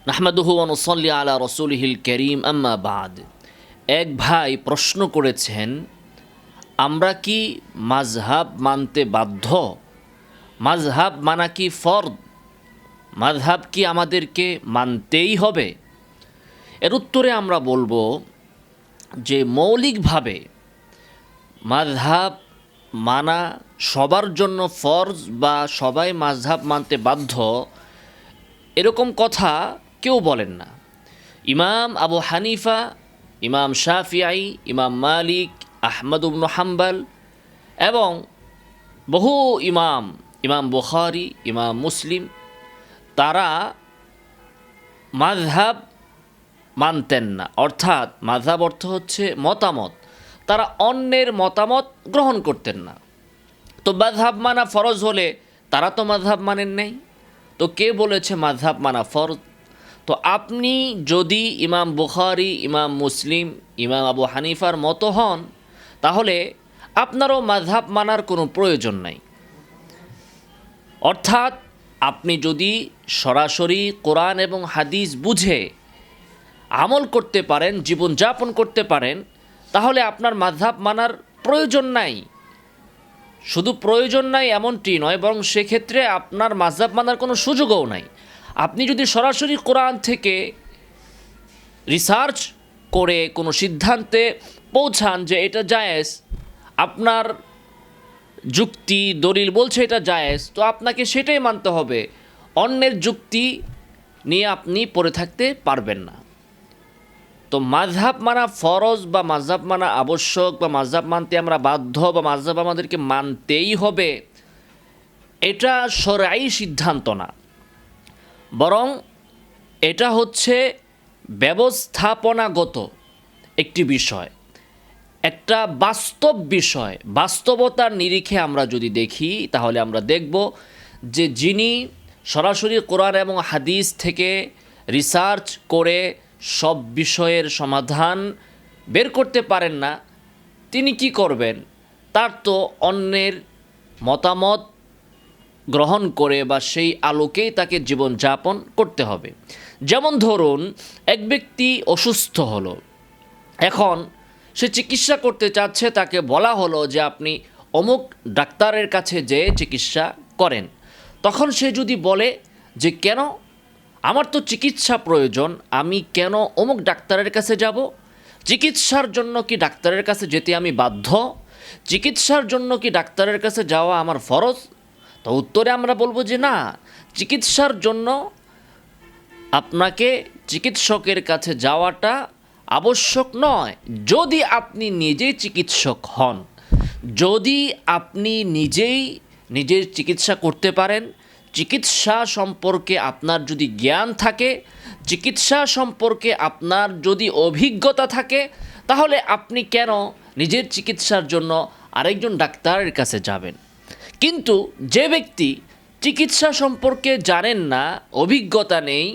নাহমাদুহু ওয়া নুসাল্লি আলা রাসূলিহিল কারীম আম্মা বাদ। এক ভাই প্রশ্ন করেছেন, আমরা কি মাযহাব মানতে বাধ্য? মাযহাব মানা কি ফরদ? মাযহাব কি আমাদেরকে মানতেই হবে? এর উত্তরে আমরা বলবো যে মৌলিকভাবে মাযহাব মানা সবার জন্য ফরজ বা সবাই মাযহাব মানতে বাধ্য, এরকম কথা কেউ বলেন না। ইমাম আবু হানিফা, ইমাম শাফিঈ, ইমাম মালিক, আহমদ ইবনে হাম্বল এবং বহু ইমাম, ইমাম বুখারী, ইমাম মুসলিম, তারা মাযহাব মানতেন না। অর্থাৎ মাযহাব অর্থ হচ্ছে মতামত। তারা অন্যের মতামত গ্রহণ করতেন না। তো মাযহাব মানা ফরজ হলে তারা তো মাযহাব মানেন নাই। তো কে বলেছে মাযহাব মানা ফরজ? তো আপনি যদি ইমাম বুখারী, ইমাম মুসলিম, ইমাম আবু হানিফার মতো হন, তাহলে আপনারও মাযহাব মানার কোনো প্রয়োজন নাই। অর্থাৎ আপনি যদি সরাসরি কোরআন এবং হাদিস বুঝে আমল করতে পারেন, জীবনযাপন করতে পারেন, তাহলে আপনার মাযহাব মানার প্রয়োজন নাই। শুধু প্রয়োজন নাই এমনটি নয়, বরং সেক্ষেত্রে আপনার মাযহাব মানার কোনো সুযোগও নাই। আপনি যদি সরাসরি কোরআন থেকে রিসার্চ করে কোনো সিদ্ধান্তে পৌঁছান যে এটা জায়েজ, আপনার যুক্তি দলিল বলছে এটা জায়েজ, তো আপনাকে সেটাই মানতে হবে। অন্যের যুক্তি নিয়ে আপনি পড়ে থাকতে পারবেন না। তো মাযহাব মানা ফরজ বা মাযহাব মানা আবশ্যক বা মাযহাব মানতে আমরা বাধ্য বা মাযহাব আমাদেরকে মানতেই হবে, এটা শরঈ সিদ্ধান্ত না, বরং এটা হচ্ছে ব্যবস্থাপনাগত একটি বিষয়, একটা বাস্তব বিষয়। বাস্তবতার নিরিখে আমরা যদি দেখি, তাহলে আমরা দেখব যে যিনি সরাসরি কোরআন এবং হাদিস থেকে রিসার্চ করে সব বিষয়ের সমাধান বের করতে পারেন না, তিনি কি করবেন? তার তো অন্যের মতামত গ্রহণ করে বা সেই আলোকেই তাকে জীবনযাপন করতে হবে। যেমন ধরুন, এক ব্যক্তি অসুস্থ হলো, এখন সে চিকিৎসা করতে চাচ্ছে, তাকে বলা হলো যে আপনি অমুক ডাক্তারের কাছে যেয়ে চিকিৎসা করেন। তখন সে যদি বলে যে কেন, আমার তো চিকিৎসা প্রয়োজন, আমি কেন অমুক ডাক্তারের কাছে যাব? চিকিৎসার জন্য কি ডাক্তারের কাছে যেতে আমি বাধ্য? চিকিৎসার জন্য কি ডাক্তারের কাছে যাওয়া আমার ফরজ? তো উত্তরে আমরা বলবো যে না, চিকিৎসার জন্য আপনাকে চিকিৎসকের কাছে যাওয়াটা আবশ্যক নয়, যদি আপনি নিজেই চিকিৎসক হন, যদি আপনি নিজেই নিজের চিকিৎসা করতে পারেন, চিকিৎসা সম্পর্কে আপনার যদি জ্ঞান থাকে, চিকিৎসা সম্পর্কে আপনার যদি অভিজ্ঞতা থাকে, তাহলে আপনি কেন নিজের চিকিৎসার জন্য আরেকজন ডাক্তারের কাছে যাবেন? কিন্তু যে ব্যক্তি চিকিৎসা সম্পর্কে জানেন না, অভিজ্ঞতা নেই,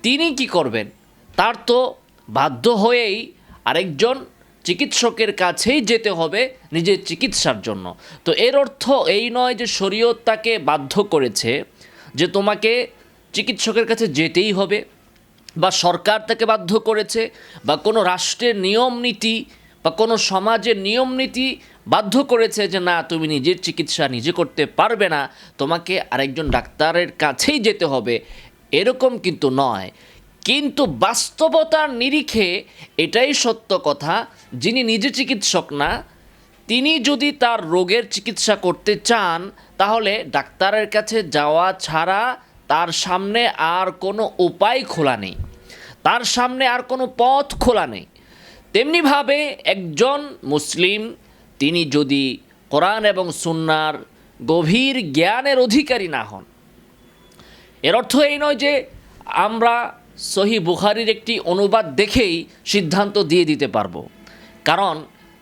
তিনি কি করবেন? তার তো বাধ্য হয়েই আরেকজন চিকিৎসকের কাছেই যেতে হবে নিজের চিকিৎসার জন্য। তো এর অর্থ এই নয় যে শরীয়ত তাকে বাধ্য করেছে যে তোমাকে চিকিৎসকের কাছে যেতেই হবে, বা সরকার তাকে বাধ্য করেছে, বা কোনো রাষ্ট্রের নিয়ম নীতি বা কোনো সমাজের নিয়ম নীতি বাধ্য করেছে যে না, তুমি নিজের চিকিৎসা নিজে করতে পারবে না, তোমাকে আরেকজন ডাক্তারের কাছেই যেতে হবে, এরকম কিন্তু নয়। কিন্তু বাস্তবতার নিরিখে এটাই সত্য কথা, যিনি নিজে চিকিৎসক না, তিনি যদি তার রোগের চিকিৎসা করতে চান, তাহলে ডাক্তারের কাছে যাওয়া ছাড়া তার সামনে আর কোনো উপায় খোলা নেই, তার সামনে আর কোনো পথ খোলা নেই। তেমনিভাবে একজন মুসলিম, তিনি যদি কোরআন এবং সুন্নাহর গভীর জ্ঞানের অধিকারী না হন, এর অর্থ এই নয় যে আমরা সহিহ বুখারীর একটি অনুবাদ দেখেই সিদ্ধান্ত দিয়ে দিতে পারবো। কারণ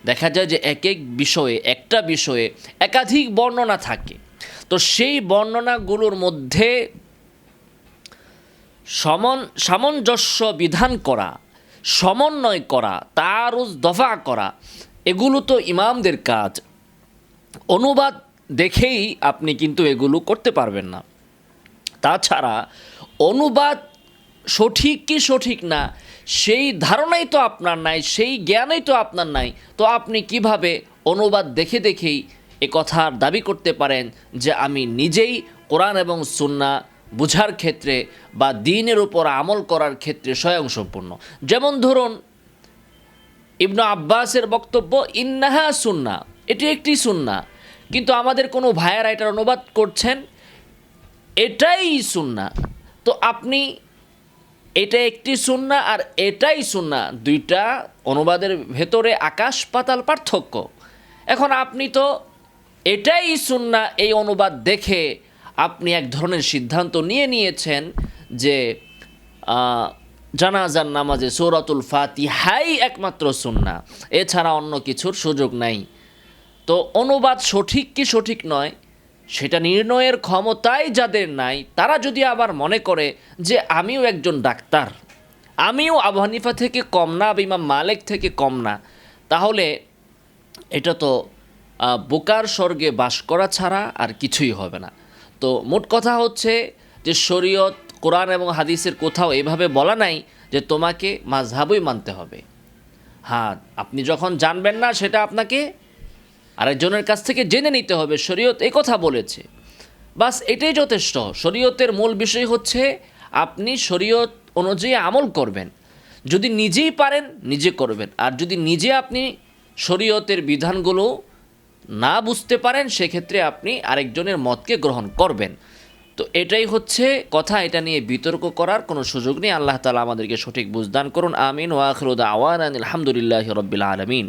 দেখা যায় যে এক এক বিষয়ে, একটা বিষয়ে একাধিক বর্ণনা থাকে। তো সেই বর্ণনাগুলোর মধ্যে সামঞ্জস্য বিধান করা, সমন্বয় করা, তারুজ দফা করা, এগুলো তো ইমামদের কাজ। অনুবাদ দেখেই আপনি কিন্তু এগুলো করতে পারবেন না। তাছাড়া অনুবাদ সঠিক কি সঠিক না সেই ধারণাই তো আপনার নাই, সেই জ্ঞানই তো আপনার নাই, তো আপনি কিভাবে অনুবাদ দেখে দেখেই এ কথার দাবি করতে পারেন যে আমি নিজেই কোরআন এবং সুন্নাহ বুঝার ক্ষেত্রে বা দ্বীনের উপর আমল করার ক্ষেত্রে স্বয়ংসম্পূর্ণ? যেমন ধরুন ইবনু আব্বাসের বক্তব্য ইন্নাহা সুন্নাহ, এটি একটি সুন্নাহ, কিন্তু আমাদের কোনো ভাইয়েরা এটার অনুবাদ করছেন এটাই সুন্নাহ। তো আপনি এটা একটি সুন্নাহ আর এটাই সুন্নাহ, দুইটা অনুবাদের ভেতরে আকাশ পাতাল পার্থক্য। এখন আপনি তো এটাই সুন্নাহ এই অনুবাদ দেখে আপনি এক ধরনের সিদ্ধান্ত নিয়েছেন যে জানাজার নামাজে সূরাতুল ফাতিহাই একমাত্র সুন্নাহ, এছাড়া অন্য কিছুর সুযোগ নাই। তো অনুবাদ সঠিক কি সঠিক নয় সেটা নির্ণয়ের ক্ষমতাই যাদের নাই, তারা যদি আবার মনে করে যে আমিও একজন ডাক্তার, আমিও আবু হানিফা থেকে কম না বা ইমাম মালিক থেকে কম না, তাহলে এটা তো বোকার স্বর্গে বাস করা ছাড়া আর কিছুই হবে না। তো মোট কথা হচ্ছে যে শরীয়ত কোরআন এবং হাদিসের কোথাও এভাবে বলা নাই যে তোমাকে মাযহাবই মানতে হবে। হ্যাঁ, আপনি যখন জানবেন না সেটা আপনাকে আরেকজনের কাছ থেকে জেনে নিতে হবে শরীয়ত এই কথা বলেছে, বাস এটাই যথেষ্ট। শরীয়তের মূল বিষয় হচ্ছে আপনি শরীয়ত অনুযায়ী আমল করবেন, যদি নিজেই পারেন নিজে করবেন, আর যদি নিজে আপনি শরীয়তের বিধানগুলো না বুঝতে পারেন সেক্ষেত্রে আপনি আরেকজনের মতকে গ্রহণ করবেন। তো এটাই হচ্ছে কথা, এটা নিয়ে বিতর্ক করার কোনো সুযোগ নেই। আল্লাহ তাআলা আমাদেরকে সঠিক বুঝদান করুন, আমিন। ওয়া আখিরু দাওয়ানা আলহামদুলিল্লাহি রাব্বিল আলামিন।